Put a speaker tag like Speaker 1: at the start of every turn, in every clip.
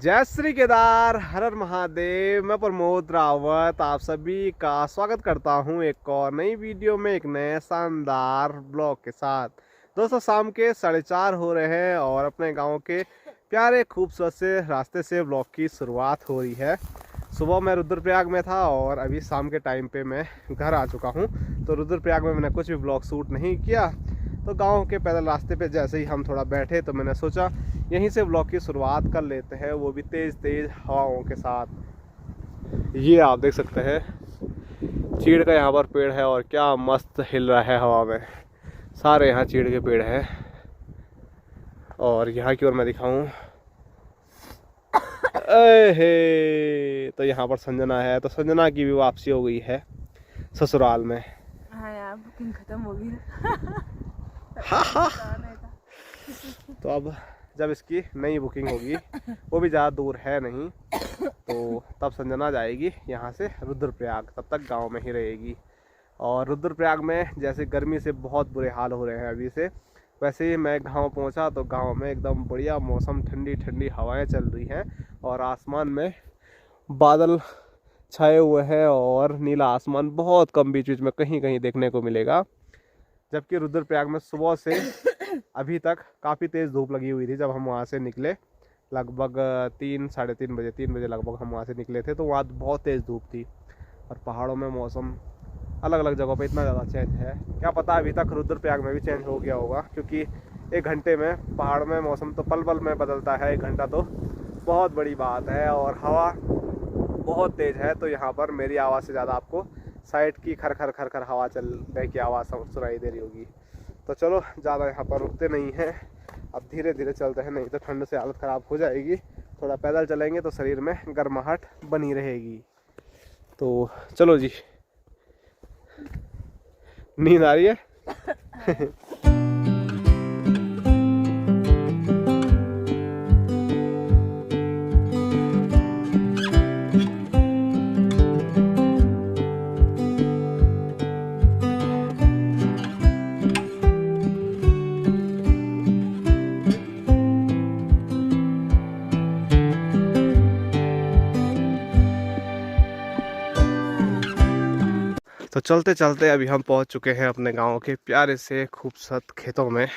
Speaker 1: जय श्री केदार, हर हर महादेव। मैं प्रमोद रावत आप सभी का स्वागत करता हूं एक और नई वीडियो में, एक नए शानदार ब्लॉग के साथ। दोस्तों, शाम के 4:30 हो रहे हैं और अपने गांव के प्यारे खूबसूरत से रास्ते से ब्लॉग की शुरुआत हो रही है। सुबह मैं रुद्रप्रयाग में था और अभी शाम के टाइम पे मैं घर आ चुका हूं। तो रुद्रप्रयाग में मैंने कुछ भी ब्लॉग शूट नहीं किया। तो गांव के पैदल रास्ते पे जैसे ही हम थोड़ा बैठे तो मैंने सोचा यहीं से ब्लॉग की शुरुआत कर लेते हैं, वो भी तेज़ तेज़ हवाओं के साथ। ये आप देख सकते हैं चीड़ का यहाँ पर पेड़ है और क्या मस्त हिल रहा है हवा में। सारे यहाँ चीड़ के पेड़ हैं। और यहाँ की ओर मैं दिखाऊं, तो यहाँ पर संजना है। तो संजना की भी वापसी हो गई है ससुराल में।
Speaker 2: हाँ यार, बुकिंग खत्म हो गई।
Speaker 1: तो अब जब इसकी नई बुकिंग होगी, वो भी ज़्यादा दूर है नहीं, तो तब संजना जाएगी यहाँ से रुद्रप्रयाग। तब तक गांव में ही रहेगी। और रुद्रप्रयाग में जैसे गर्मी से बहुत बुरे हाल हो रहे हैं अभी से, वैसे ही मैं गांव पहुँचा तो गांव में एकदम बढ़िया मौसम, ठंडी ठंडी हवाएं चल रही हैं और आसमान में बादल छाए हुए हैं और नीला आसमान बहुत कम बीच बीच में कहीं कहीं देखने को मिलेगा। जबकि रुद्रप्रयाग में सुबह से अभी तक काफ़ी तेज़ धूप लगी हुई थी। जब हम वहाँ से निकले लगभग 3 साढ़े 3 बजे लगभग हम वहाँ से निकले थे, तो वहाँ बहुत तेज़ धूप थी। और पहाड़ों में मौसम अलग अलग जगहों पे इतना ज़्यादा चेंज है, क्या पता अभी तक रुद्रप्रयाग में भी चेंज हो गया होगा। क्योंकि 1 घंटे में पहाड़ में मौसम तो पल पल में बदलता है। 1 घंटा तो बहुत बड़ी बात है और हवा बहुत तेज़ है। तो यहाँ पर मेरी आवाज़ से ज़्यादा आपको साइड की खर खर खर खर हवा चलने की आवाज़ सुनाई दे रही होगी। तो चलो, ज़्यादा यहाँ पर रुकते नहीं हैं, अब धीरे धीरे चलते हैं, नहीं तो ठंड से हालत ख़राब हो जाएगी। थोड़ा पैदल चलेंगे तो शरीर में गर्माहट बनी रहेगी। तो चलो जी, नींद आ रही है। तो चलते चलते अभी हम पहुंच चुके हैं अपने गांव के प्यारे से खूबसूरत खेतों में,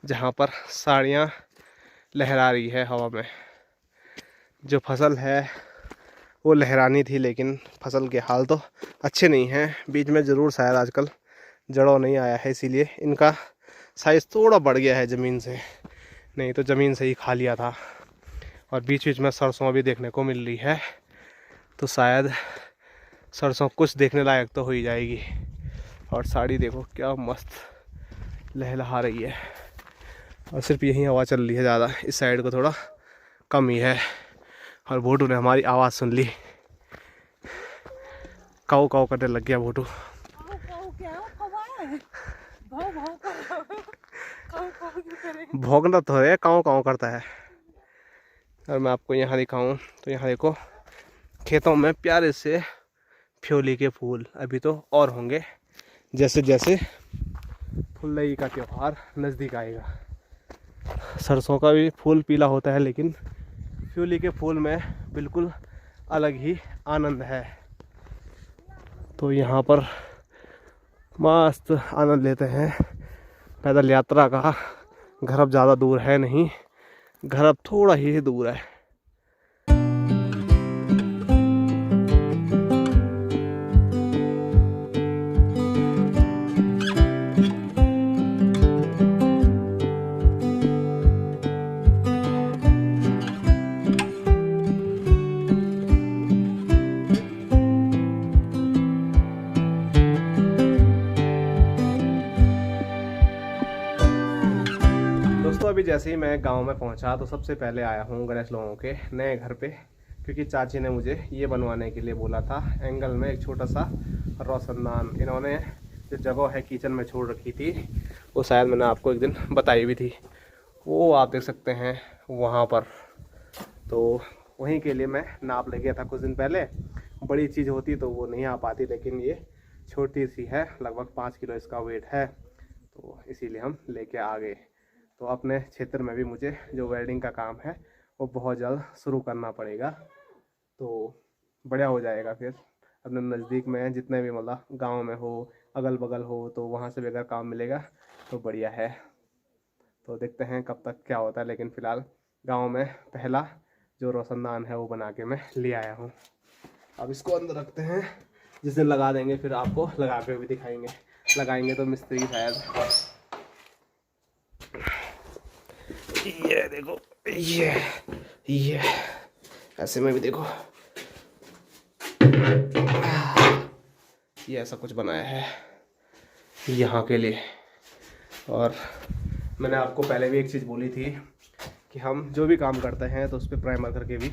Speaker 1: जहां पर साड़ियाँ लहरा रही है हवा में। जो फसल है वो लहरानी थी, लेकिन फसल के हाल तो अच्छे नहीं हैं। बीच में ज़रूर शायद आजकल जड़ों नहीं आया है, इसीलिए इनका साइज़ थोड़ा बढ़ गया है ज़मीन से, नहीं तो ज़मीन से ही खा लिया था। और बीच बीच में सरसों भी देखने को मिल रही है, तो शायद सरसों कुछ देखने लायक तो हो ही जाएगी। और साड़ी देखो क्या मस्त लहलहा रही है। और सिर्फ यही हवा चल रही है, ज़्यादा इस साइड को थोड़ा कम ही है। और भोटू ने हमारी आवाज़ सुन ली, काऊ काऊ करने लग गया भोटू। भौंकना तो है, काऊ काऊ करता है। और मैं आपको यहाँ दिखाऊं तो यहाँ देखो खेतों में प्यारे से फ्योली के फूल अभी तो और होंगे, जैसे जैसे फुल्लई का त्यौहार नज़दीक आएगा। सरसों का भी फूल पीला होता है, लेकिन फ्योली के फूल में बिल्कुल अलग ही आनंद है। तो यहाँ पर मस्त आनंद लेते हैं पैदल यात्रा का। घर अब ज़्यादा दूर है नहीं, घर अब थोड़ा ही दूर है। दोस्तों, अभी जैसे ही मैं गांव में पहुंचा तो सबसे पहले आया हूं गणेश लोगों के नए घर पे, क्योंकि चाची ने मुझे ये बनवाने के लिए बोला था। एंगल में एक छोटा सा रोशनदान इन्होंने जो जगह है किचन में छोड़ रखी थी, वो शायद मैंने आपको एक दिन बताई भी थी, वो आप देख सकते हैं वहाँ पर। तो वहीं के लिए मैं नाप ले गया था कुछ दिन पहले। बड़ी चीज़ होती तो वो नहीं आ पाती, लेकिन ये छोटी सी है, लगभग 5 किलो इसका वेट है, तो इसीलिए हम लेके आ गए। तो अपने क्षेत्र में भी मुझे जो वेल्डिंग का काम है वो बहुत जल्द शुरू करना पड़ेगा, तो बढ़िया हो जाएगा। फिर अपने नज़दीक में जितने भी मतलब गांव में हो, अगल बगल हो, तो वहाँ से भी अगर काम मिलेगा तो बढ़िया है। तो देखते हैं कब तक क्या होता है, लेकिन फ़िलहाल गांव में पहला जो रोशनदान है वो बना के मैं ले आया हूँ। अब इसको अंदर रखते हैं, जिस दिन लगा देंगे फिर आपको लगा के भी दिखाएंगे। लगाएंगे तो मिस्त्री शायद। ये देखो, ये ऐसे में भी देखो, ये ऐसा कुछ बनाया है यहाँ के लिए। और मैंने आपको पहले भी एक चीज़ बोली थी कि हम जो भी काम करते हैं तो उस पर प्राइमर करके भी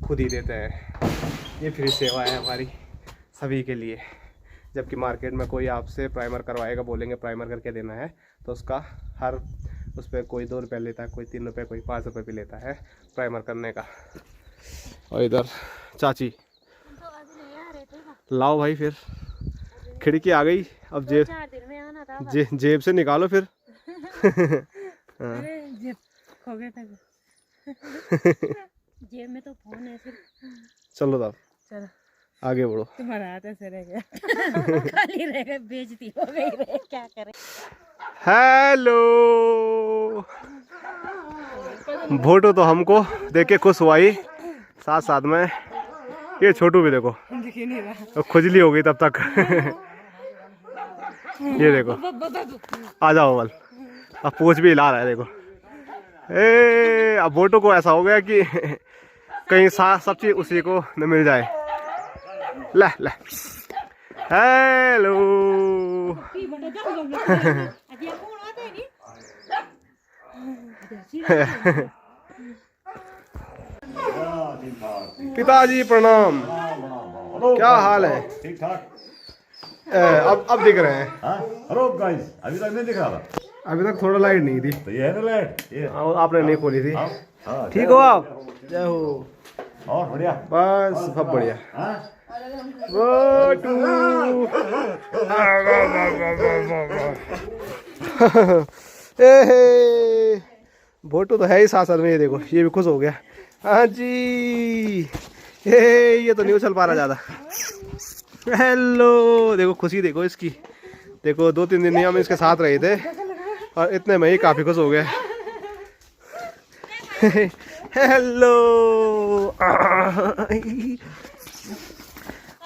Speaker 1: खुद ही देते हैं। ये फ्री सेवा है हमारी सभी के लिए। जबकि मार्केट में कोई आपसे प्राइमर करवाएगा, बोलेंगे प्राइमर करके देना है, तो उसका हर उस पर कोई 2 रुपये लेता है, कोई 3 रुपये, कोई 5 रुपये भी लेता है प्राइमर करने का। और इधर चाची लाओ भाई, फिर खिड़की आ गई, अब जेब से निकालो फिर।
Speaker 2: जेब खो गया था। जेब में तो फोन है फिर।
Speaker 1: चलो तब
Speaker 2: चलो
Speaker 1: आगे बढ़ो।
Speaker 2: तुम्हारा हाथ ऐसे रह गया। खाली रह गए, बेइज्जती हो गई रे, क्या करें।
Speaker 1: हेलो, भोटो तो हमको देख के खुश हुआ ही, साथ साथ में ये छोटू भी देखो
Speaker 2: दिख ही नहीं रहा,
Speaker 1: तो खुजली हो गई तब तक। ये देखो, आ जाओ बल, अब पूछ भी हिला रहा है देखो। अब भोटो को ऐसा हो गया कि कहीं सब चीज उसी को न मिल जाए। ले ले, हेलो। पिताजी प्रणाम, क्या हाल है?
Speaker 3: ठीक ठाक।
Speaker 1: अब दिख रहे हैं।
Speaker 3: हेलो गाइस, अभी तक नहीं दिख रहा था।
Speaker 1: अभी तक थोड़ा लाइट नहीं थी,
Speaker 3: तो ये है ना लाइट, ये
Speaker 1: आपने नहीं खोली थी।
Speaker 3: हाँ,
Speaker 1: ठीक हो आप? जय हो।
Speaker 3: और बढ़िया,
Speaker 1: बस सब बढ़िया। भोटू तो है ही साथ में, ये देखो ये भी खुश हो गया। हाँ जी, ये तो नहीं उछल पा रहा ज्यादा। हेलो, देखो खुशी देखो इसकी, देखो 2-3 दिन हम इसके साथ रहे थे और इतने में ही काफी खुश हो गया। हेलो,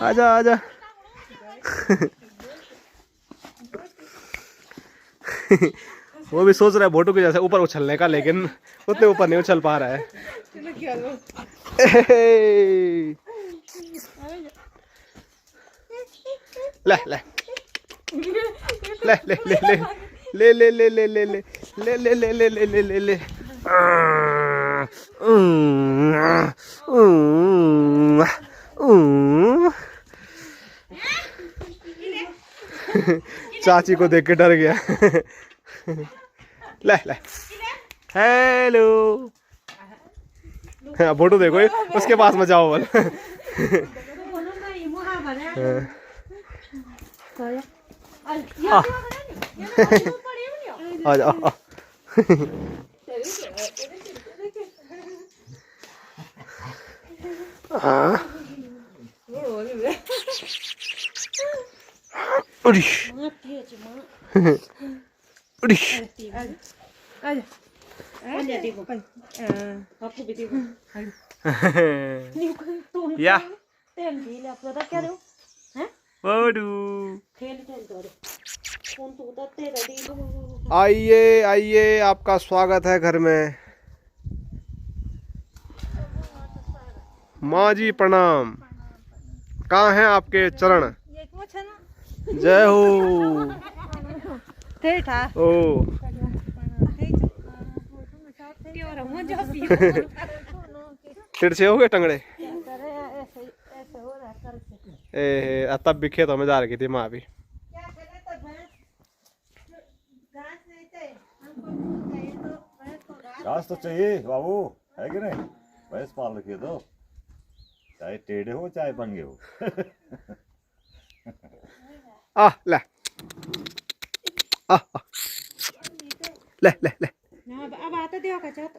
Speaker 1: आजा आजा। वो भी सोच रहा है भोटू के जैसे ऊपर उछलने का, लेकिन उतने ऊपर नहीं उछल पा रहा है। ले ले ले ले ले ले ले ले ले ले ले ले ले ले ले ले ले ले। चाची को देख के डर गया। ले ले, हेलो। हाँ भोटू देखो, उसके पास में जाओ बोल। आ जाओ। या आइए आइए, आपका स्वागत है घर में। माँ जी प्रणाम, कहाँ हैं आपके चरण? जय हो। ओ तिरछे हो गए टंगड़े? तब भी खेतों में जा रही थी माँ भी।
Speaker 3: घास तो चाहिए बाबू, है कि नहीं? भैंस पाल रखी है तो, चाहे टेढ़े हो चाहे पंगे हो।
Speaker 1: ले ले ले ले।
Speaker 2: अब आता दिया का चाहता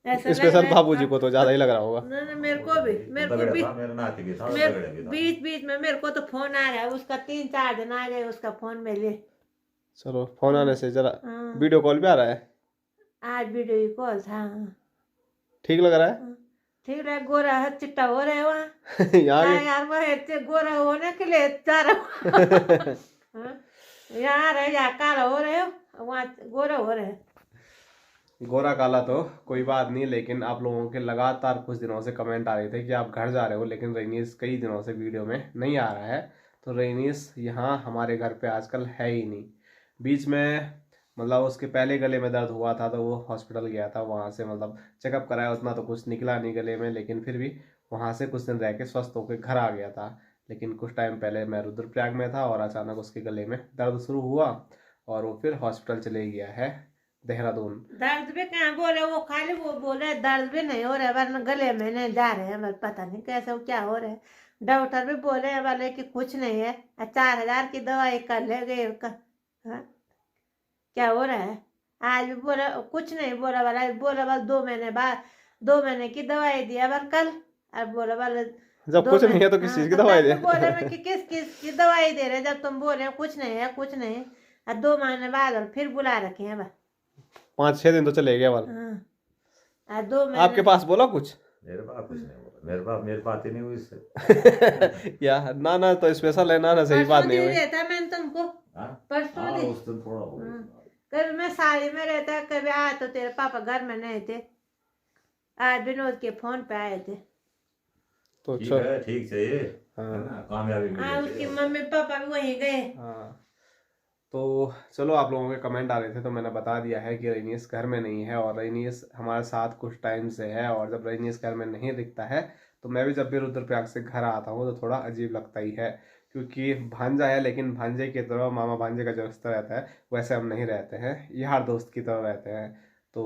Speaker 2: ऐसा लग
Speaker 1: स्पेशल
Speaker 2: रहा है-
Speaker 1: बाबूजी को तो ज्यादा ही लग रहा होगा।
Speaker 2: नहीं, मेरे को भी
Speaker 3: तगड़े था, मेरा नाती भी था, तगड़े भी था।
Speaker 2: बीच बीच में मेरे को तो फोन आ रहा है उसका, 3-4 दिन आ गए उसका फोन में ले।
Speaker 1: चलो फोन आने से जरा
Speaker 2: हाँ,
Speaker 1: वीडियो कॉल भी आ रहा है,
Speaker 2: आज वीडियो कॉल था।
Speaker 1: ठीक लग रहा है।
Speaker 2: ठीक है, गोरा है चिट्टा हो रहे वहाँ।
Speaker 1: यहाँ
Speaker 2: हाँ
Speaker 1: भी
Speaker 2: यार, वह इतने गोरा होने के लिए जा रहा हूँ। हाँ, यहाँ रहे या काला हो रहे हो, वहाँ गोरा हो रहे हैं।
Speaker 1: गोरा काला तो कोई बात नहीं, लेकिन आप लोगों के लगातार कुछ दिनों से कमेंट आ रहे थे कि आप घर जा रहे हो, लेकिन रईनीस कई दिनों से वीडियो में नहीं आ रहा है। तो रईनीस यहाँ हमारे घर पे आजकल है ही नहीं। बीच में मतलब उसके पहले गले में दर्द हुआ था तो वो हॉस्पिटल गया था, वहाँ से मतलब चेकअप कराया, उतना तो कुछ निकला नहीं गले में, लेकिन फिर भी वहाँ से कुछ दिन रह के स्वस्थ होकर घर आ गया था। लेकिन कुछ टाइम पहले मैं रुद्रप्रयाग में था और अचानक उसके गले में दर्द शुरू हुआ और वो फिर हॉस्पिटल चले गया है देहरादून।
Speaker 2: दर्द भी कहाँ बोले, वो खाली वो बोले दर्द भी नहीं हो रहा है, वरना गले में नहीं जा रहे हैं, पता नहीं कैसे क्या हो रहा है। डॉक्टर भी बोले वाले कि कुछ नहीं है, 4,000 की दवाई कर ले गए। हाँ, क्या हो रहा है? आज भी बोला कुछ नहीं, बोला वाला 2 महीने बाद 2 महीने की दवाई दिया बार कल। अब बोला वाला
Speaker 1: जब कुछ नहीं है तो किस चीज की दवाई दे।
Speaker 2: बोले मैं कि किस की दवाई दे रहे, जब तुम बोले कुछ नहीं है कुछ नहीं। और 2 महीने बाद और फिर बुला रखे हैं
Speaker 1: 5-6 दिन तो चले गए बार।
Speaker 2: हाँ, 2 महीने।
Speaker 1: आपके पास बोला कुछ?
Speaker 3: मेरे पास कुछ नहीं बोला, मेरे बात ही नहीं हुई इससे।
Speaker 1: या ना तो स्पेशल है, ना सही बात नहीं हुई।
Speaker 2: रहता मैंने तुमको परसों
Speaker 3: हाँ,
Speaker 2: दी।
Speaker 3: उस दिन थोड़ा हो गया।
Speaker 2: कभी मैं साड़ी में रहता, कभी आया तो तेरे पापा घर में नहीं थे। आज विनोद के फोन पे आए थे।
Speaker 1: तो
Speaker 3: ठीक है, ठीक चाहिए,
Speaker 1: हाँ।
Speaker 3: है ना, कामयाबी मिलनी
Speaker 2: हाँ, उसकी
Speaker 3: चाहिए।
Speaker 2: मम्मी पापा भी वहीं गए।
Speaker 1: हाँ, तो चलो आप लोगों के कमेंट आ रहे थे तो मैंने बता दिया है कि रईनीस घर में नहीं है और रईनीस हमारे साथ कुछ टाइम से है। और जब रईनीस घर में नहीं दिखता है तो मैं भी जब भी रुद्रप्रयाग से घर आता हूँ तो थोड़ा अजीब लगता ही है, क्योंकि भांजा है लेकिन भांजे की तरह मामा भांजे का जो रिश्ता रहता है वैसे हम नहीं रहते हैं, यार दोस्त की तरह रहते हैं। तो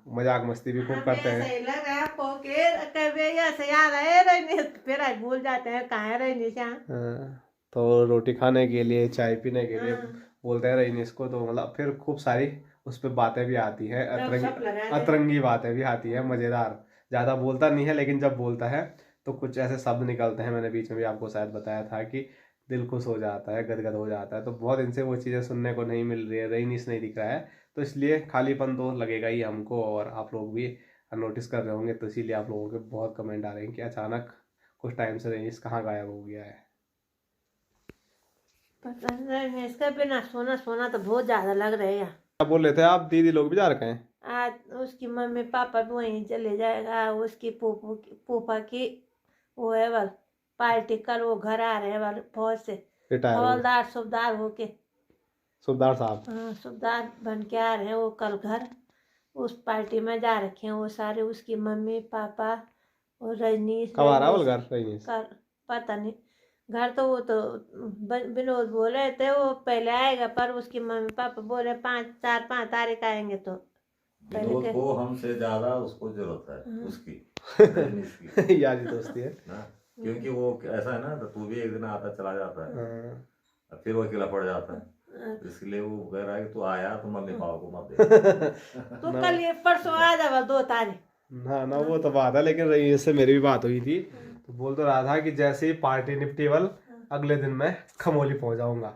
Speaker 1: मजाक मस्ती भी खूब करते हैं।
Speaker 2: सही लग रहा है आपको कि कभी ऐसे याद आए रईनीस, फिर आज भूल जाते हैं कहाँ है रईनीस। यहाँ
Speaker 1: तो रोटी खाने के लिए, चाय पीने के लिए बोलते हैं रईनीस को, तो मतलब फिर खूब सारी उस पर बातें भी आती है, अतरंगी बातें भी आती है, मज़ेदार। ज़्यादा बोलता नहीं है लेकिन जब बोलता है तो कुछ ऐसे शब्द निकलते हैं, मैंने बीच में भी आपको शायद बताया था कि दिल खुश हो जाता है, गदगद हो जाता है। तो बहुत दिन से वो चीज़ें सुनने को नहीं मिल रही है, रईनीस नहीं दिख रहा है, तो इसलिए खालीपन तो लगेगा ही हमको। और आप लोग भी नोटिस कर रहे होंगे, तो इसीलिए आप लोगों के बहुत कमेंट आ रहे हैं कि अचानक कुछ टाइम से रईनीस कहाँ गायब हो गया है।
Speaker 2: पता नहीं, इसका बिना सोना सोना तो बहुत ज्यादा लग रहा है यार।
Speaker 1: क्या बोल रहे थे आप? दीदी लोग भी जा रखे हैं?
Speaker 2: आज उसकी मम्मी पापा भी वहीं चले जाएगा, उसकी फूफा की वो है वाल पार्टी, कल वो घर आ रहे हैं वाल फौज से,
Speaker 1: रिटायर
Speaker 2: हवलदार सूबेदार होके।
Speaker 1: सूबेदार साहब?
Speaker 2: हाँ, सूबेदार बन के आ रहे हैं वो कल घर, उस पार्टी में जा रखे हैं वो सारे, उसकी मम्मी पापा और रजनीश।
Speaker 1: कब आ रहा है घर रईनीस?
Speaker 2: पता नहीं, घर तो वो तो विनोद बोल रहे थे वो पहले आएगा, पर उसकी मम्मी पापा बोले 4-5 तारीख आएंगे। तो
Speaker 3: विनोद को हमसे ज्यादा उसको जरूरत है उसकी
Speaker 1: यारी दोस्ती है
Speaker 3: ना, क्योंकि वो ऐसा है ना, तो तू भी एक दिन आता चला जाता है, और फिर वो अकेला पड़ जाता है, इसलिए वो कह रहा है कि तू आया तो मम्मी पापा को मत दे।
Speaker 2: तो कल ये परसों आ जावा 2 तारीख।
Speaker 1: ना वो तो बात है, लेकिन रईनीस से मेरी भी बात हुई थी, तो बोल तो रहा था कि जैसे ही पार्टी निपटेबल अगले दिन मैं खमोली पहुंच जाऊंगा।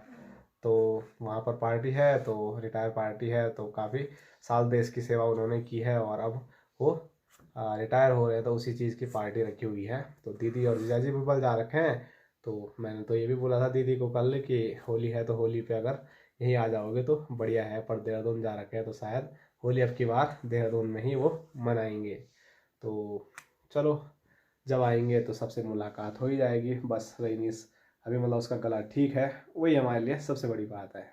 Speaker 1: तो वहाँ पर पार्टी है, तो रिटायर पार्टी है, तो काफ़ी साल देश की सेवा उन्होंने की है और अब वो रिटायर हो रहे हैं, तो उसी चीज़ की पार्टी रखी हुई है। तो दीदी और जीजाजी भी बल जा रखे हैं, तो मैंने तो ये भी बोला था दीदी को कल कि होली है तो होली पे अगर यहीं आ जाओगे तो बढ़िया है, पर देहरादून जा रखे हैं तो शायद होली अब की बार देहरादून में ही वो मनाएंगे। तो चलो जब आएंगे तो सबसे मुलाकात हो ही जाएगी। बस रईनीस अभी मतलब उसका गला ठीक है, वही हमारे लिए सबसे बड़ी बात है।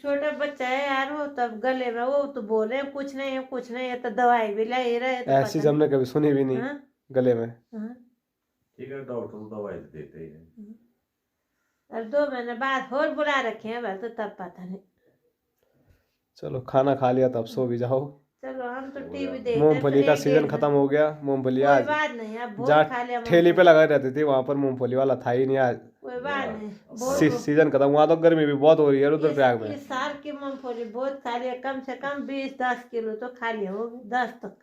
Speaker 2: छोटा बच्चा है यार, वो तब गले में वो तो बोले कुछ नहीं है, तो दवाई भी ले रहे तो
Speaker 1: ऐसी हमने कभी सुनी भी नहीं। गले में
Speaker 3: ठीक है, डॉक्टर तो दवाई देते ही हैं।
Speaker 2: अब 2 महीने बाद और बुला रखे हैं बस, तो तब पता नहीं।
Speaker 1: चलो खाना खा लिया तब सो भी जाओ।
Speaker 2: चलो हम तो टीवी देखते हैं।
Speaker 1: मूंगफली का सीजन खत्म हो गया। मूंगफली आज
Speaker 2: कोई बात नहीं, अब बहुत
Speaker 1: जहाँ
Speaker 2: खा लिया
Speaker 1: ठेली पे लगा रहती थी वहां पर मूंगफली वाला था ही नहीं आज।
Speaker 2: कोई बात नहीं,
Speaker 1: सीजन खत्म। वहाँ तो गर्मी भी बहुत हो रही है रुद्रप्रयाग में।
Speaker 2: इस साल की मूंगफली बहुत खा लिया, कम से कम 20-10 किलो तो खा लिया होगी, 10 तक।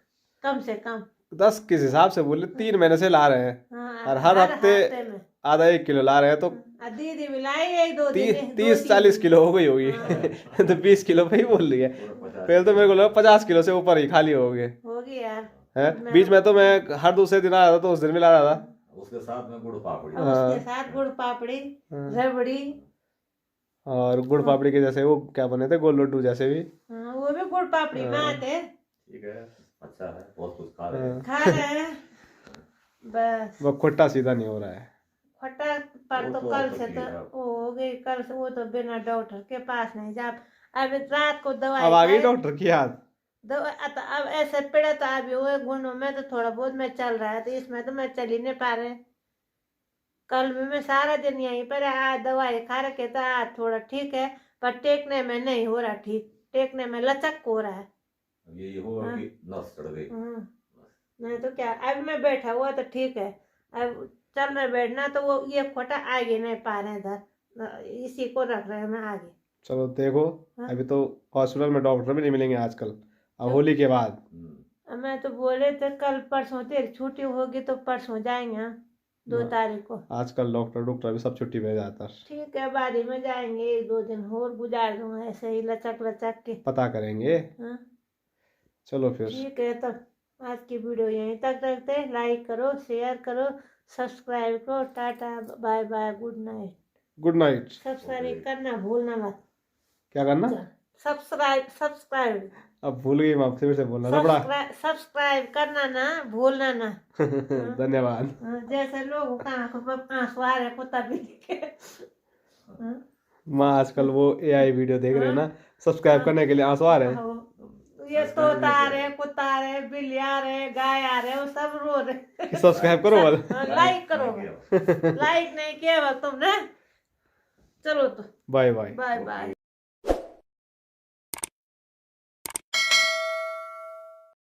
Speaker 2: कम से कम।
Speaker 1: 10 किस हिसाब से बोले 3 महीने से ला रहे हैं
Speaker 2: हाँ,
Speaker 1: और हर हफ्ते
Speaker 2: में
Speaker 1: आधा 1 किलो ला रहे हैं, तो
Speaker 2: दीदी मिलाई 1-2 दिन
Speaker 1: 30-40 किलो हो गई होगी। तो 20 किलो पे ही बोल रही है। पहले तो मेरे को लगा 50 किलो से ऊपर ही खाली हो गए
Speaker 2: होगी यार।
Speaker 1: है। बीच में तो मैं हर दूसरे दिन आ रहा था, तो उस दिन भी ला रहा था।
Speaker 3: उसके साथ में गुड़ पापड़ी।
Speaker 2: और उसके साथ गुड़ पापड़ी, रबड़ी,
Speaker 1: और गुड़ पापड़ी के जैसे वो क्या बने थे, गोल लड्डू जैसे भी।
Speaker 2: हाँ, वो भी गुड़ पापड़ी में आते।
Speaker 3: ठीक है, अच्छा है, बहुत कुछ खा रहे हैं।
Speaker 2: खा रहे हैं बस।
Speaker 1: वो खोटा सीधा नहीं हो रहा है।
Speaker 2: फटा पर
Speaker 3: वो
Speaker 2: तो
Speaker 3: तो
Speaker 2: कल
Speaker 3: अब
Speaker 2: से
Speaker 3: तक
Speaker 2: तो
Speaker 3: ही है।
Speaker 2: वो हो गई, कल से वो तो बिना डॉक्टर के पास नहीं जा। अब रात को दवाई
Speaker 1: अब आ गई
Speaker 2: खाए,
Speaker 1: डॉक्टर की याद।
Speaker 2: अब ऐसे पड़ा तो अभी वो गुणों में तो थोड़ा बहुत मैं चल रहा है, तो इसमें तो मैं चल ही नहीं पा रहे। कल भी मैं सारा दिन यहीं पर, आज दवाई खा रखे तो आज थोड़ा ठीक है, पर टेकने में नहीं हो रहा ठीक, टेकने में लचक हो रहा है।
Speaker 3: अब ये होगा कि नस चढ़ गई।
Speaker 2: नहीं तो क्या, अब मैं बैठा हुआ तो ठीक है, अब चल रहे बैठना तो वो ये खोटा आगे नहीं पा रहे इधर, इसी को रख रहे हैं मैं आगे।
Speaker 1: चलो देखो, अभी तो हॉस्पिटल में डॉक्टर भी नहीं मिलेंगे आजकल, अब होली के बाद।
Speaker 2: मैं तो बोले थे कल परसों तेरी छुट्टी होगी तो परसों जाएंगे 2 तारीख को।
Speaker 1: आजकल डॉक्टर भी सब छुट्टी पे जाता है।
Speaker 2: ठीक है, बारी में जाएंगे, 1-2 दिन और गुजार दूंगा ऐसे ही लचक लचक के।
Speaker 1: पता करेंगे।
Speaker 2: हाँ
Speaker 1: चलो फिर
Speaker 2: ठीक है, तब आज की वीडियो यहीं तक रखते हैं। लाइक करो, शेयर करो, सब्सक्राइब करो। Tata bye bye, good night.
Speaker 1: Good night.
Speaker 2: Subscribe करना भूलना मत।
Speaker 1: क्या करना?
Speaker 2: सब्सक्राइब
Speaker 1: अब भूल गई, मैं फिर से बोलना था बड़ा।
Speaker 2: सब्सक्राइब करना ना भूलना ना।
Speaker 1: धन्यवाद।
Speaker 2: जैसे लोगों का आंखों पर आंसू आ रहे कुत्ता भी दिखे।
Speaker 1: माँ आजकल वो AI वीडियो देख रहे हैं ना, सब्सक्राइब करने के लिए आंसू आ रहे हैं।
Speaker 2: ये तोता आ रहे, कुत्ता आ रहे, बिल्ली आ रहे, गाय आ रहे, वो सब रो रहे।
Speaker 1: सब्सक्राइब करो वाला।
Speaker 2: लाइक करो। लाइक नहीं किया तुमने। चलो तो
Speaker 1: बाय बाय।
Speaker 2: Bye bye.